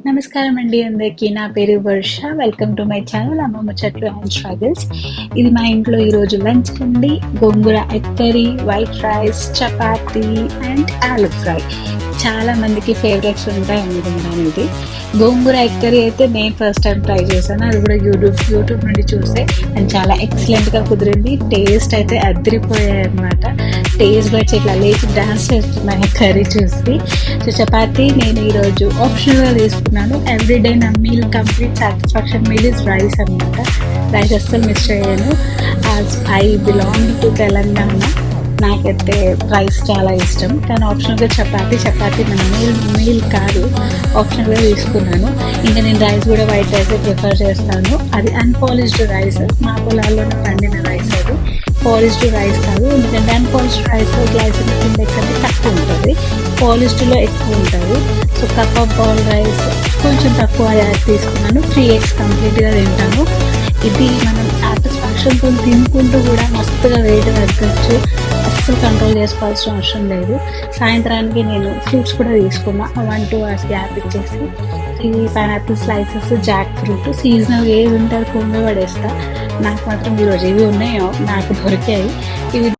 నమస్కారం అండి అందరికీ. నా పేరు వర్ష. వెల్కమ్ టు మై ఛానల్ అమ్మ ముచ్చట్లు అండ్ స్ట్రగల్స్. ఇది మా ఇంట్లో ఈరోజు లంచ్ అండి. Gongura egg curry, white rice, chapati and aloo fry. చాలా మందికి ఫేవరెట్స్ ఉంటాయి అనుకుంటాను ఇది. గోంగూర ఎగ్ కర్రీ అయితే నేను ఫస్ట్ టైం ట్రై చేశాను. అది కూడా యూట్యూబ్ నుండి చూస్తే అండ్ చాలా ఎక్సలెంట్గా కుదిరింది. టేస్ట్ అయితే అదిరిపోయాయి అనమాట. టేస్ట్ బడ్స్ ఇట్లా లేచి డాన్స్ చేస్తున్నాయి కర్రీ చూసి. సో చపాతీ నేను ఈరోజు ఆప్షనల్గా తీసుకున్నాను. ఎవ్రీడే నా meal complete satisfaction meal is rice అనమాట. రైస్ అస్సలు మిస్ చేయను. I belong to Telangana. నాకైతే రైస్ చాలా ఇష్టం, కానీ ఆప్షనల్గా చపాతీ మన మీల్ కాదు, ఆప్షనల్గా తీసుకున్నాను. ఇంకా నేను రైస్ కూడా వైట్ రైస్ ప్రిఫర్ చేస్తాను. అది అన్పాలిష్డ్ రైస్, మా పొలాల్లోనే పండిన రైస్. అది పాలిష్డ్ రైస్ కాదు, ఎందుకంటే అన్పాలిష్డ్ రైస్లో గ్లైసెమిక్ ఇండెక్స్ అనేది తక్కువ ఉంటుంది, పాలిష్డ్లో ఎక్కువ ఉంటుంది. So cup of ball rice కొంచెం తక్కువ తీసుకున్నాను. 3 eggs కంప్లీట్గా తింటాను. ఇది మనం సాటిస్ఫాక్షన్తో తినుకుంటూ కూడా మస్తుగా వెయిట్ తగ్గచ్చు. అస్సలు కంట్రోల్ చేసుకోవాల్సిన అవసరం లేదు. సాయంత్రానికి నేను ఫ్రూట్స్ కూడా తీసుకున్నా. 1-2 hours గ్యాప్ ఇచ్చేసి ఇవి pineapple slices, Jack fruit seasonal ఏది ఉంటే అది కొంగ పడేస్తా. నాకు మాత్రం ఈరోజు ఇవి ఉన్నాయో నాకు దొరికాయి. ఇవి